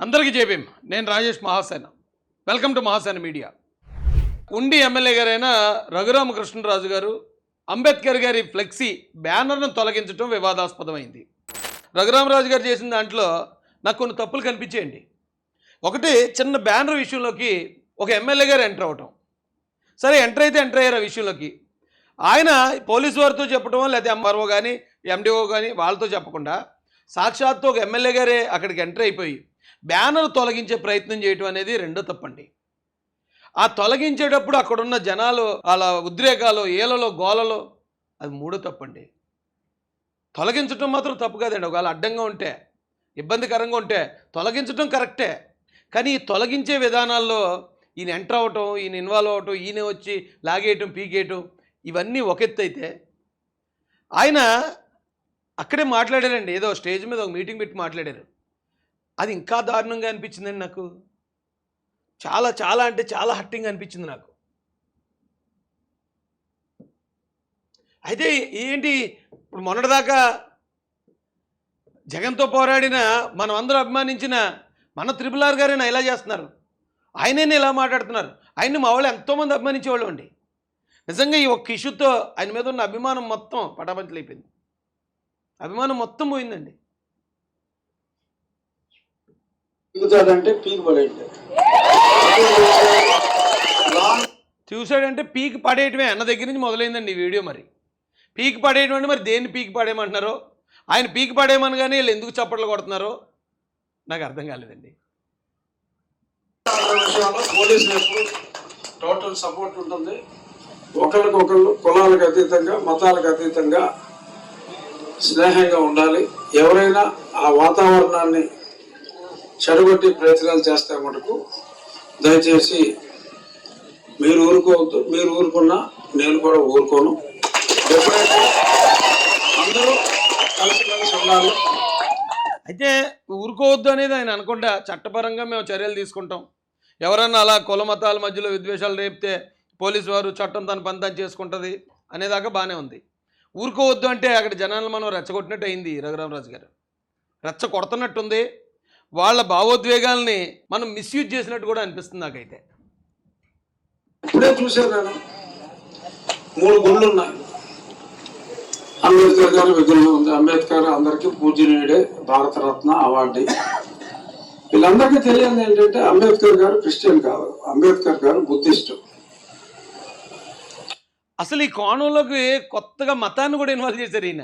అందరికీ జేబీఎం. నేను Rajesh Mahasena. Welcome to Mahasena media. ఉండి ఎమ్మెల్యే గారైన రఘురామకృష్ణరాజు గారు అంబేద్కర్ గారి ఫ్లెక్సీ బ్యానర్ను తొలగించడం వివాదాస్పదమైంది. రఘురామరాజు గారు చేసిన దాంట్లో నాకు కొన్ని తప్పులు కనిపించేయండి. ఒకటి, చిన్న బ్యానర్ విషయంలోకి ఒక ఎమ్మెల్యే గారు ఎంటర్ అవటం. సరే, ఎంటర్ అయితే ఎంటర్ అయ్యారు ఆ విషయంలోకి. ఆయన పోలీసు వారితో చెప్పడం, లేదా ఎంఆర్ఓ కానీ ఎండిఓ కానీ వాళ్ళతో చెప్పకుండా సాక్షాత్తు ఒక ఎమ్మెల్యే గారే అక్కడికి ఎంటర్ అయిపోయి బ్యానర్ తొలగించే ప్రయత్నం చేయడం అనేది రెండో తప్పండి. ఆ తొలగించేటప్పుడు అక్కడున్న జనాలు అలా ఉద్రేకాలు, ఈలలో, గోలలో, అది మూడో తప్పండి. తొలగించడం మాత్రం తప్పు కాదండి. ఒకవేళ అడ్డంగా ఉంటే, ఇబ్బందికరంగా ఉంటే తొలగించడం కరెక్టే. కానీ ఈ తొలగించే విధానాల్లో ఈయన ఎంటర్ అవ్వటం, ఈయన ఇన్వాల్వ్ అవ్వటం, ఈయన వచ్చి లాగేయటం, పీకేయటం, ఇవన్నీ ఒక ఎత్తు అయితే, ఆయన అక్కడే మాట్లాడారండి. ఏదో స్టేజ్ మీద ఒక మీటింగ్ పెట్టి మాట్లాడారు. అది ఇంకా దారుణంగా అనిపించిందండి నాకు. చాలా చాలా అంటే చాలా హర్టింగ్ అనిపించింది నాకు. అయితే ఏంటి, ఇప్పుడు మొన్నటిదాకా జగన్తో పోరాడిన మనం అందరూ అభిమానించిన మన త్రిపుల్ గారైనా ఇలా చేస్తున్నారు, ఆయననే ఇలా మాట్లాడుతున్నారు. ఆయన్ని మా వాళ్ళు ఎంతోమంది అభిమానించేవాళ్ళు అండి. నిజంగా ఈ ఒక్క ఇష్యూతో ఆయన మీద ఉన్న అభిమానం మొత్తం పటాపంచలైపోయింది. అభిమానం మొత్తం పోయిందండి. చూసాడంటే పీక్ పడేయటమే అన్న దగ్గర నుంచి మొదలైందండి ఈ వీడియో. మరి పీక్ పడేయటం అంటే మరి దేన్ని పీక్ పడేయమంటున్నారో, ఆయన పీక్ పడేయమని కానీ వీళ్ళు ఎందుకు చప్పట్లు కొడుతున్నారో నాకు అర్థం కాలేదండి. టోటల్ సపోర్ట్ ఉంటుంది. ఒకరికొకరు కులాలకు అతీతంగా, మతాలకు అతీతంగా స్నేహంగా ఉండాలి. ఎవరైనా ఆ వాతావరణాన్ని చెడగొట్టి ప్రయత్నాలు చేస్తే మటుకు దయచేసి మీరు ఊరుకోవద్దు. మీరు ఊరుకున్నా నేను కూడా ఊరుకోను. ఎప్పుడైతే అందరూ కలిసి ఉండాలి. అయితే ఊరుకోవద్దు అనేది ఆయన అనుకుంటా చట్టపరంగా మేము చర్యలు తీసుకుంటాం. ఎవరన్నా అలా కుల మతాల మధ్యలో విద్వేషాలు రేపితే పోలీసు వారు చట్టం తన పని తాను చేసుకుంటుంది అనేదాకా బాగానే ఉంది. ఊరుకోవద్దు అంటే అక్కడ జనాలను మనం రెచ్చగొట్టినట్టు అయింది. రఘురామరాజు గారు రెచ్చ కొడుతున్నట్టుంది. వాళ్ళ భావోద్వేగాల్ని మనం మిస్యూజ్ చేసినట్టు కూడా అనిపిస్తుంది నాకైతే. ఇప్పుడే చూశాను నేను, 3 గుళ్ళు ఉన్నాయి. అంబేద్కర్ గారి విగ్రహం ఉంది. అంబేద్కర్ అందరికీ పూజనీయుడే, భారతరత్న అవార్డు. వీళ్ళందరికీ తెలియదు ఏంటంటే అంబేద్కర్ గారు క్రిస్టియన్ కాదు, అంబేద్కర్ గారు బుద్ధిస్టు. అసలు ఈ కోణంలోకి కొత్తగా మతాన్ని కూడా ఇన్వాల్వ్ చేశారు ఈయన.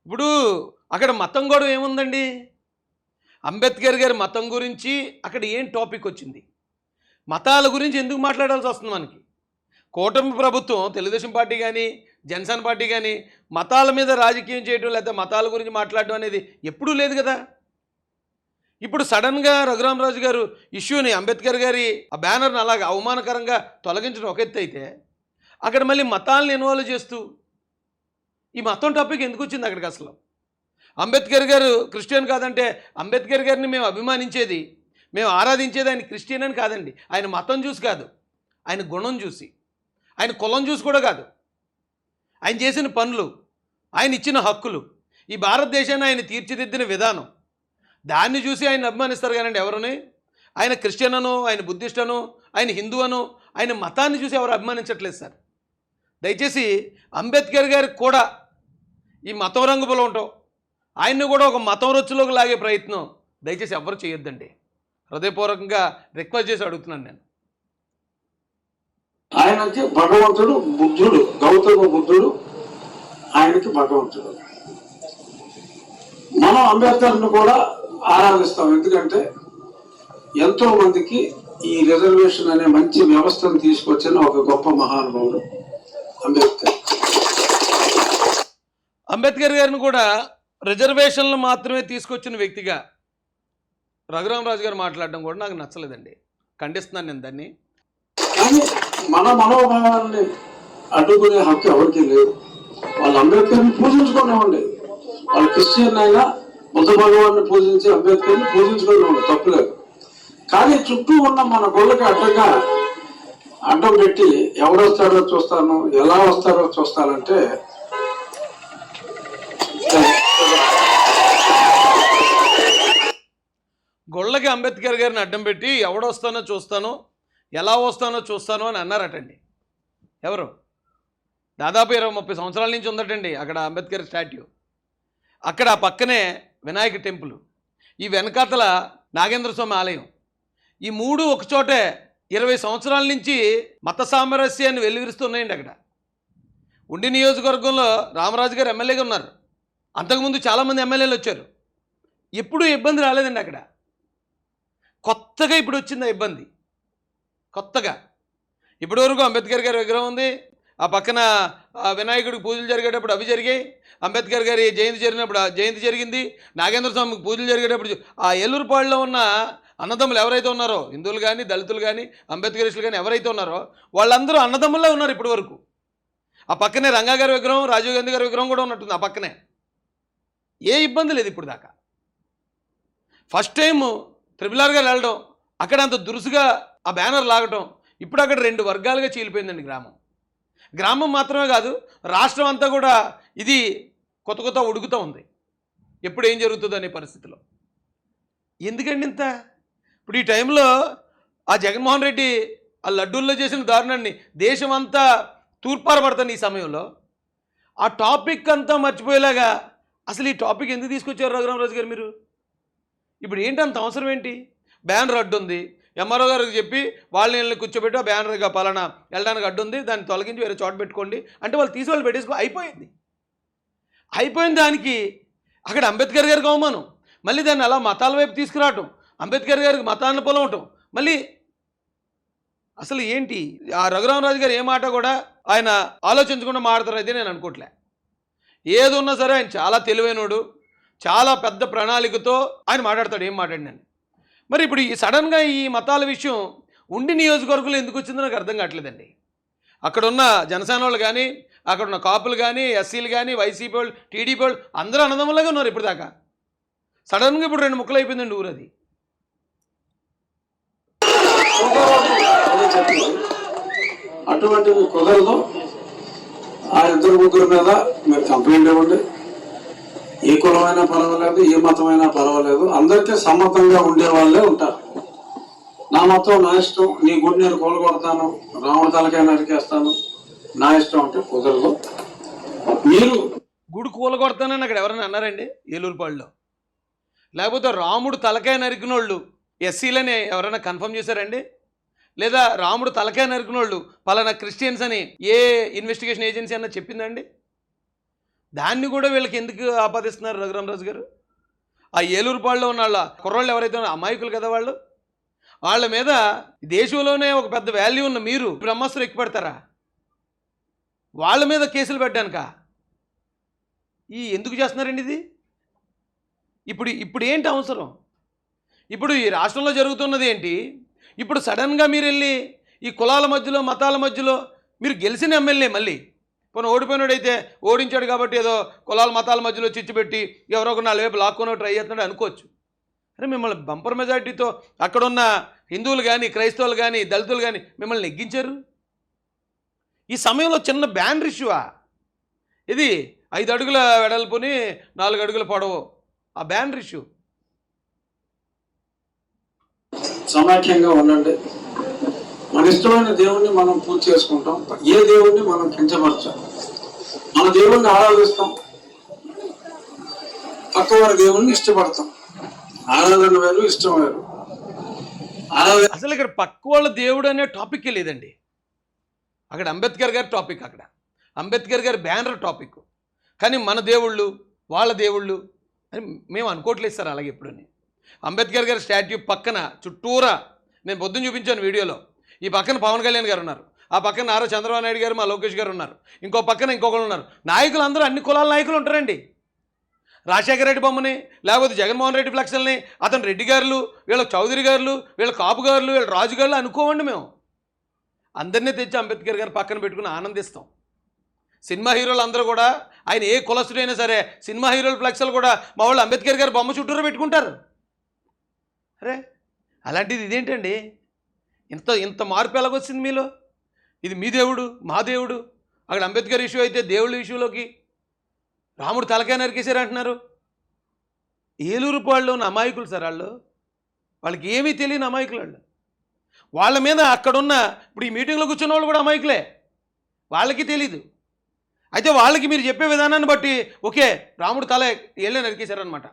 ఇప్పుడు అక్కడ మతం కూడా ఏముందండి? అంబేద్కర్ గారి మతం గురించి అక్కడ ఏం టాపిక్ వచ్చింది? మతాల గురించి ఎందుకు మాట్లాడాల్సి వస్తుంది మనకి? కూటమి ప్రభుత్వం, తెలుగుదేశం పార్టీ కానీ జనసేన పార్టీ కానీ మతాల మీద రాజకీయం చేయడం లేదా మతాల గురించి మాట్లాడడం అనేది ఎప్పుడూ లేదు కదా. ఇప్పుడు సడన్గా రఘురామరాజు గారు ఇష్యూని, అంబేద్కర్ గారి ఆ బ్యానర్ని అలాగ అవమానకరంగా తొలగించడం ఒక ఎత్తు అయితే, అక్కడ మళ్ళీ మతాలను ఇన్వాల్వ్ చేస్తూ ఈ మతం టాపిక్ ఎందుకు వచ్చింది అక్కడికి? అసలు అంబేద్కర్ గారు క్రిస్టియన్ కాదంటే, అంబేద్కర్ గారిని మేము అభిమానించేది, మేము ఆరాధించేది ఆయన క్రిస్టియన్ అని కాదండి. ఆయన మతం చూసి కాదు, ఆయన గుణం చూసి, ఆయన కులం చూసి కూడా కాదు, ఆయన చేసిన పనులు, ఆయన ఇచ్చిన హక్కులు, ఈ భారతదేశాన్ని ఆయన తీర్చిదిద్దిన విధానం, దాన్ని చూసి ఆయన అభిమానిస్తారు కానండి ఎవరుని. ఆయన క్రిస్టియన్ అను, ఆయన బుద్ధిస్ట్ అను, ఆయన హిందూ అను, ఆయన మతాన్ని చూసి ఎవరు అభిమానించట్లేదు సార్. దయచేసి అంబేద్కర్ గారికి కూడా ఈ మతం రంగు పొలవటం, ఆయన్ని కూడా ఒక మతం రొచ్చులోకి లాగే ప్రయత్నం దయచేసి ఎవరు చేయొద్దండి. హృదయపూర్వకంగా రిక్వెస్ట్ చేసి అడుగుతున్నాను నేను. ఆయనకి భగవంతుడు బుద్ధుడు, గౌతమ బుద్ధుడు ఆయనకి భగవంతుడు. మనం అంబేద్కర్ను కూడా ఆరాధిస్తాం. ఎందుకంటే ఎంతో మందికి ఈ రిజర్వేషన్ అనే మంచి వ్యవస్థను తీసుకొచ్చిన ఒక గొప్ప మహానుభావుడు అంబేద్కర్. అంబేద్కర్ గారిని కూడా రిజర్వేషన్లు మాత్రమే తీసుకొచ్చిన వ్యక్తిగా రఘురామరాజు గారు మాట్లాడడం కూడా నాకు నచ్చలేదండి. ఖండిస్తున్నాను నేను దాన్ని. కానీ మన మనోభావాలని అడ్డుకునే హక్కు ఎవరికి లేదు. వాళ్ళు అంబేద్కర్ని పూజించుకునేవ్వండి. వాళ్ళు క్రిస్టియన్ అయినా బుద్ధ భగవాన్ని పూజించి అంబేద్కర్ని పూజించుకునేవాళ్ళు, తప్పులేదు. కానీ చుట్టూ ఉన్న మన గొల్లకి అడ్డం పెట్టి ఎవరు వస్తారో చూస్తాను, ఎలా వస్తారో చూస్తానంటే గొళ్ళకి అంబేద్కర్ గారిని అడ్డం పెట్టి ఎవడొస్తానో చూస్తానో, ఎలా వస్తానో చూస్తానో అని అన్నారటండి. ఎవరు? దాదాపు 20-30 సంవత్సరాల నుంచి ఉందటండి అక్కడ అంబేద్కర్ స్టాట్యూ. అక్కడ ఆ పక్కనే వినాయక టెంపుల్, ఈ వెనకాతల నాగేంద్ర స్వామి ఆలయం. ఈ మూడు ఒకచోటే 20 సంవత్సరాల నుంచి మత సామరస్యాన్ని వెల్లివిరుస్తున్నాయండి అక్కడ. ఉండి నియోజకవర్గంలో రామరాజు గారు ఎమ్మెల్యేగా ఉన్నారు. అంతకుముందు చాలామంది ఎమ్మెల్యేలు వచ్చారు. ఎప్పుడూ ఇబ్బంది రాలేదండి అక్కడ. కొత్తగా ఇప్పుడు వచ్చింది ఆ ఇబ్బంది. కొత్తగా ఇప్పటివరకు అంబేద్కర్ గారి విగ్రహం ఉంది, ఆ పక్కన వినాయకుడికి పూజలు జరిగేటప్పుడు అవి జరిగాయి, అంబేద్కర్ గారి జయంతి జరిగినప్పుడు ఆ జయంతి జరిగింది, నాగేంద్ర స్వామికి పూజలు జరిగేటప్పుడు ఆ ఏలూరుపాడులో ఉన్న అన్నదమ్ములు ఎవరైతే ఉన్నారో, హిందువులు కానీ దళితులు కానీ అంబేద్కరిస్టులు కానీ ఎవరైతే ఉన్నారో వాళ్ళందరూ అన్నదమ్ముల్లో ఉన్నారు ఇప్పటి వరకు. ఆ పక్కనే రంగా గారి విగ్రహం, రాజీవ్ గాంధీ గారి విగ్రహం కూడా ఉన్నట్టుంది ఆ పక్కనే. ఏ ఇబ్బంది లేదు ఇప్పుడు దాకా. ఫస్ట్ టైం త్రిపుల్ ఆర్ గారు వెళ్ళడం, అక్కడ అంత దురుసుగా ఆ బ్యానర్ లాగటం, ఇప్పుడు అక్కడ 2 వర్గాలుగా చీలిపోయిందండి గ్రామం. గ్రామం మాత్రమే కాదు, రాష్ట్రం అంతా కూడా ఇది కొత్త కొత్త ఉడుకుతూ ఉంది. ఎప్పుడు ఏం జరుగుతుందో అనే పరిస్థితిలో. ఎందుకండి ఇంత? ఇప్పుడు ఈ టైంలో ఆ జగన్మోహన్ రెడ్డి ఆ లడ్డూల్లో చేసిన దారుణాన్ని దేశం అంతా తూర్పారపడుతుంది. ఈ సమయంలో ఆ టాపిక్ అంతా మర్చిపోయేలాగా అసలు ఈ టాపిక్ ఎందుకు తీసుకొచ్చారు రఘురామరాజు గారు మీరు? ఇప్పుడు ఏంటి అంత అవసరం ఏంటి? బ్యానర్ అడ్డు ఉంది, ఎంఆర్ఓ గారికి చెప్పి వాళ్ళని కూర్చోబెట్టి ఆ బ్యానర్గా పలానా వెళ్ళడానికి అడ్డు ఉంది, దాన్ని తొలగించి వేరే చోట పెట్టుకోండి అంటే వాళ్ళు తీసి వాళ్ళు పెట్టేసుకో, అయిపోయింది. అయిపోయిన దానికి అక్కడ అంబేద్కర్ గారికి అవమానం, మళ్ళీ దాన్ని అలా మతాల వైపు తీసుకురావటం, అంబేద్కర్ గారికి మతాన్ని పొలవటం, మళ్ళీ అసలు ఏంటి? ఆ రఘురామరాజు గారు ఏ మాట కూడా ఆయన ఆలోచించకుండా మాట్లాడతారు అయితే నేను అనుకోవట్లే. ఏది ఉన్నా సరే ఆయన చాలా తెలివైనడు, చాలా పెద్ద ప్రణాళికతో ఆయన మాట్లాడతాడు, ఏం మాట్లాడినాను. మరి ఇప్పుడు ఈ సడన్గా ఈ మతాల విషయం ఉండి నియోజకవర్గంలో ఎందుకు వచ్చిందో నాకు అర్థం కావట్లేదండి. అక్కడున్న జనసేన వాళ్ళు కానీ, అక్కడున్న కాపులు కానీ, ఎస్సీలు కానీ, వైసీపీ వాళ్ళు, టీడీపీ వాళ్ళు అందరూ అన్నదమ్ములాగా ఉన్నారు ఇప్పుడు దాకా. సడన్గా ఇప్పుడు 2 ముక్కలు అయిపోయిందండి ఊరది. అటువంటివి కుదరదు. ఆ 2-3 మీద మీరు కంప్లైంట్ ఇవ్వండి. ఏ కులమైనా పర్వాలేదు, ఏ మతమైనా పర్వాలేదు, అందరికీ సమ్మతంగా ఉండే వాళ్ళే ఉంటారు. నా మతం నా ఇష్టం, నీ గుడి నేను కూలగొడతాను, రాముడి తలకాయ నరికేస్తాను, నా ఇష్టం అంటే కుదరదు. మీరు గుడి కూలగొడతానని అక్కడ ఎవరైనా అన్నారండి ఏలూరుపాడులో? లేకపోతే రాముడు తలకాయ నరికినోళ్ళు ఎస్సీలని ఎవరైనా కన్ఫర్మ్ చేశారండి? లేదా రాముడు తలకాయ నరికినోళ్ళు పలానా క్రిస్టియన్స్ అని ఏ ఇన్వెస్టిగేషన్ ఏజెన్సీ అన్నా చెప్పిందండి? దాన్ని కూడా వీళ్ళకి ఎందుకు ఆపాదిస్తున్నారు రఘురామరాజు గారు? ఆ ఏలూరుపాడులో ఉన్న వాళ్ళ కుర్రోళ్ళు ఎవరైతే ఉన్నారో అమాయకులు కదా వాళ్ళు, వాళ్ళ మీద దేశంలోనే ఒక పెద్ద వాల్యూ ఉన్న మీరు బ్రహ్మాస్త్రం ఎక్కువ పెడతారా? వాళ్ళ మీద కేసులు పెట్టడానిక? ఎందుకు చేస్తున్నారండి ఇది? ఇప్పుడు ఏంటి అవసరం? ఇప్పుడు ఈ రాష్ట్రంలో జరుగుతున్నది ఏంటి? ఇప్పుడు సడన్గా మీరు వెళ్ళి ఈ కులాల మధ్యలో మతాల మధ్యలో మీరు గెలిచిన ఎమ్మెల్యే మళ్ళీ పోనీ ఓడిపోయినాడైతే ఓడించాడు కాబట్టి ఏదో కులాల మతాల మధ్యలో చిచ్చుపెట్టి ఎవరో ఒక 4 వైపు లాక్కొని ట్రై చేస్తున్నాడు అనుకోవచ్చు. అరే మిమ్మల్ని బంపర్ మెజార్టీతో అక్కడున్న హిందువులు కానీ, క్రైస్తవులు కానీ, దళితులు కానీ మిమ్మల్ని నెగ్గించారు. ఈ సమయంలో చిన్న బ్యానర్ ఇష్యూవా ఇది? 5 అడుగుల వెడల్పుని 4 అడుగుల పొడవు ఆ బ్యానర్ ఇష్యూ. సమాఖ్యంగా ఉండండి. మన ఇష్టమైన దేవుణ్ణి మనం పూజ చేసుకుంటాం. ఏ దేవుణ్ణి మనం కించపరచాం. మన దేవుణ్ణి ఆరాధిస్తాం, పక్కవారి దేవుణ్ణి ఇష్టపడతాం. ఆరాధన వేరు, ఇష్టం వేరు. అసలు ఇక్కడ పక్క వాళ్ళ దేవుడు అనే టాపిక్ లేదండి. అక్కడ అంబేద్కర్ గారి టాపిక్, అక్కడ అంబేద్కర్ గారి బ్యానర్ టాపిక్. కానీ మన దేవుళ్ళు వాళ్ళ దేవుళ్ళు అని మేము అనుకోవట్లేదు సార్. అలాగే ఎప్పుడని అంబేద్కర్ గారి స్టాట్యూ పక్కన చుట్టూరా నేను పొద్దున్న చూపించాను వీడియోలో, ఈ పక్కన పవన్ కళ్యాణ్ గారు ఉన్నారు, ఆ పక్కన నారా చంద్రబాబు నాయుడు గారు, మా లోకేష్ గారు ఉన్నారు, ఇంకో పక్కన ఇంకొకరు ఉన్నారు. నాయకులు అందరూ అన్ని కులాల నాయకులు ఉంటారండి. రాజశేఖర రెడ్డి బొమ్మని, లేకపోతే జగన్మోహన్ రెడ్డి ఫ్లెక్స్ని అతను రెడ్డి గారులు, వీళ్ళ చౌదరి గారులు, వీళ్ళ కాపు గారులు, వీళ్ళ రాజు గారులు అనుకోవండి. మేము అందరినీ తెచ్చి అంబేద్కర్ గారు పక్కన పెట్టుకుని ఆనందిస్తాం. సినిమా హీరోలు అందరూ కూడా ఆయన ఏ కులస్తుడైనా సరే సినిమా హీరోల ఫ్లెక్స్లు కూడా మా వాళ్ళు అంబేద్కర్ గారు బొమ్మ చుట్టూరు పెట్టుకుంటారు. అరే అలాంటిది ఇదేంటండి? ఇంత మార్పు ఎలాగొచ్చింది మీలో? ఇది మీ దేవుడు మా దేవుడు, అక్కడ అంబేద్కర్ ఇష్యూ అయితే దేవుళ్ళ ఇష్యూలోకి రాముడు తలకాయ నరికేశారు అంటున్నారు. ఏలూరుపాడులో ఉన్న అమాయకులు సార్ వాళ్ళు. వాళ్ళకి ఏమీ తెలియని అమాయకులు వాళ్ళు. వాళ్ళ మీద అక్కడున్న ఇప్పుడు ఈ మీటింగ్లో కూర్చున్న వాళ్ళు కూడా అమాయకులే, వాళ్ళకి తెలీదు. అయితే వాళ్ళకి మీరు చెప్పే విధానాన్ని బట్టి ఓకే రాముడు తల వీళ్ళే నరికేశారనమాట,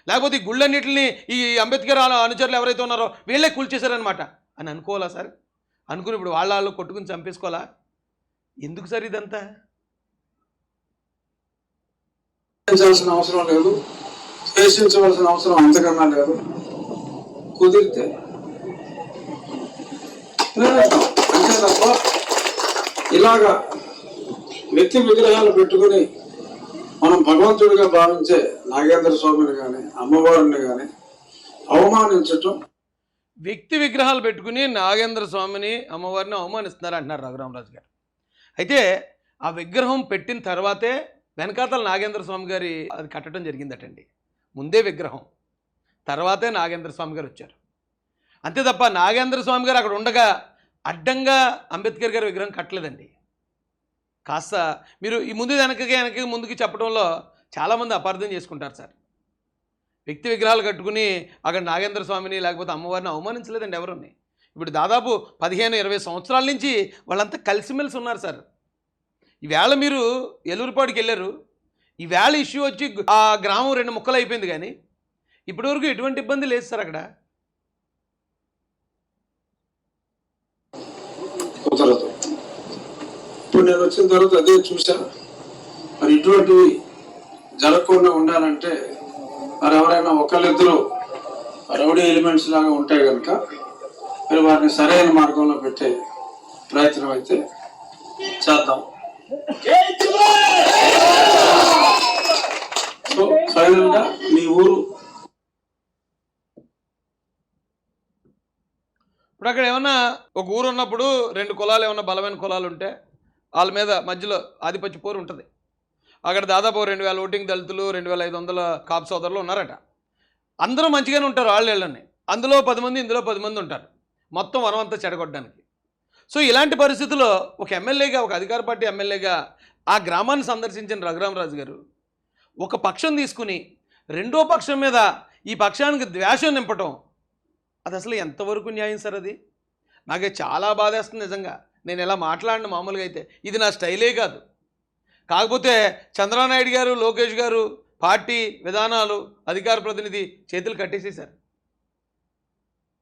లేకపోతే ఈ గుళ్ళన్నింటిని ఈ అంబేద్కర్ అనుచరులు ఎవరైతే ఉన్నారో వీళ్ళే కూల్చేశారనమాట అని అనుకోవాలా సార్? అనుకుని ఇప్పుడు వాళ్ళు కొట్టుకుని చంపేసుకోవాలా? ఎందుకు సార్ ఇదంతా? అవసరం లేదు, ద్వేషించవలసిన అవసరం అంతకన్నా లేదు. కుదిరితే అంతే తప్ప ఇలాగా వ్యక్తి విగ్రహాలు పెట్టుకుని మనం భగవంతుడిగా భావించే నాగేంద్ర స్వామిని కానీ అమ్మవారిని కానీ అవమానించటం. వ్యక్తి విగ్రహాలు పెట్టుకుని నాగేంద్ర స్వామిని అమ్మవారిని అవమానిస్తున్నారు అంటున్నారు రఘురామరాజు గారు. అయితే ఆ విగ్రహం పెట్టిన తర్వాతే వెనకాతల నాగేంద్ర స్వామి గారి అది కట్టడం జరిగిందటండి. ముందే విగ్రహం, తర్వాతే నాగేంద్ర స్వామి గారు వచ్చారు. అంతే తప్ప నాగేంద్ర స్వామి గారు అక్కడ ఉండగా అడ్డంగా అంబేద్కర్ గారి విగ్రహం కట్టలేదండి. కాస్త మీరు ఈ ముందు వెనక్కి ముందుకి చెప్పడంలో చాలామంది అపార్థం చేసుకుంటారు సార్. వ్యక్తి విగ్రహాలు కట్టుకుని అక్కడ నాగేంద్ర స్వామిని లేకపోతే అమ్మవారిని అవమానించలేదండి ఎవరుని. ఇప్పుడు దాదాపు 15-20 సంవత్సరాల నుంచి వాళ్ళంతా కలిసిమెలిసి ఉన్నారు సార్. ఈవేళ మీరు ఎలూరుపాడికి వెళ్ళారు, ఈవేళ ఇష్యూ వచ్చి ఆ గ్రామం 2 ముక్కలు అయిపోయింది, కానీ ఇప్పటివరకు ఎటువంటి ఇబ్బంది లేదు సార్ అక్కడ. కుదరదు. ఇప్పుడు నేను వచ్చిన తర్వాత అదే చూశాను. మరి ఇటువంటివి జరగకుండా ఉండాలంటే మరి ఎవరైనా ఒకళ్ళిద్దరు రౌడీ ఎలిమెంట్స్ లాగా ఉంటే కనుక మరి వారిని సరైన మార్గంలో పెట్టే ప్రయత్నం అయితే చేద్దాం. సో ఫైనల్గా మీ ఊరు ఇప్పుడు అక్కడ ఏమన్నా ఒక ఊరు ఉన్నప్పుడు 2 కులాలు ఏమన్నా బలమైన కులాలు ఉంటే వాళ్ళ మీద మధ్యలో ఆధిపత్య పోరు ఉంటుంది. అక్కడ దాదాపు 2000 ఓటింగ్ దళితులు, 2500 కాపు సోదరులు ఉన్నారట. అందరూ మంచిగానే ఉంటారు వాళ్ళని, అందులో 10 మంది ఇందులో 10 మంది ఉంటారు, మొత్తం వనం అంతా చెడగొట్టడానికి. సో ఇలాంటి పరిస్థితుల్లో ఒక ఎమ్మెల్యేగా, ఒక అధికార పార్టీ ఎమ్మెల్యేగా ఆ గ్రామాన్ని సందర్శించిన రఘురామరాజు గారు ఒక పక్షం తీసుకుని రెండో పక్షం మీద ఈ పక్షానికి ద్వేషం నింపటం, అది అసలు ఎంతవరకు న్యాయం సార్? అది నాకే చాలా బాధేస్తుంది నిజంగా. నేను ఇలా మాట్లాడిన మామూలుగా అయితే ఇది నా స్టైలే కాదు. కాకపోతే చంద్రనాయుడు గారు, లోకేష్ గారు పార్టీ విధానాలు, అధికార ప్రతినిధి చేతులు కట్టేసేశారు.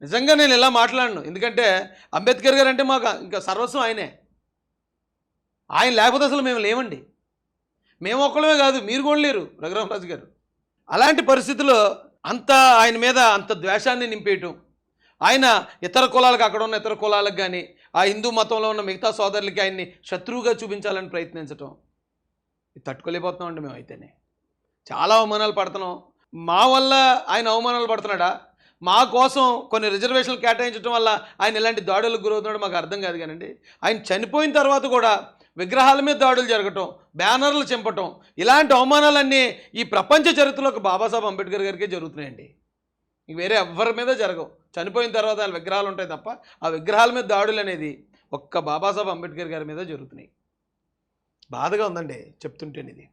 నిజంగా నేను ఇలా మాట్లాడను, ఎందుకంటే అంబేద్కర్ గారు అంటే మాకు ఇంకా సర్వస్వం ఆయనే. ఆయన లేకపోతే అసలు మేము లేవండి. మేము ఒక్కడమే కాదు, మీరు కూడా లేరు రఘురామరాజు గారు. అలాంటి పరిస్థితుల్లో అంత ఆయన మీద అంత ద్వేషాన్ని నింపేయటం, ఆయన ఇతర కులాలకు, అక్కడ ఉన్న ఇతర కులాలకు కానీ ఆ హిందూ మతంలో ఉన్న మిగతా సోదరులకి ఆయన్ని శత్రువుగా చూపించాలని ప్రయత్నించటం, ఇది తట్టుకోలేకపోతున్నామండి మేమైతేనే. చాలా అవమానాలు పడుతున్నాం. మా వల్ల ఆయన అవమానాలు పడుతున్నాడా, మా కోసం కొన్ని రిజర్వేషన్లు కేటాయించడం వల్ల ఆయన ఇలాంటి దాడులకు గురవుతున్నాడు మాకు అర్థం కాదు. కానండి ఆయన చనిపోయిన తర్వాత కూడా విగ్రహాల మీద దాడులు జరగటం, బ్యానర్లు చింపటం, ఇలాంటి అవమానాలన్నీ ఈ ప్రపంచ చరిత్రలో ఒక బాబాసాహెబ్ అంబేద్కర్ గారికే జరుగుతున్నాయండి. వేరే ఎవరి మీద జరగవు. చనిపోయిన తర్వాత వాళ్ళ విగ్రహాలు ఉంటాయి తప్ప ఆ విగ్రహాల మీద దాడులు అనేది ఒక్క బాబాసాహెబ్ అంబేద్కర్ గారి మీద జరుగుతున్నాయి. బాధగా ఉందండి చెప్తుంటేనే ఇది.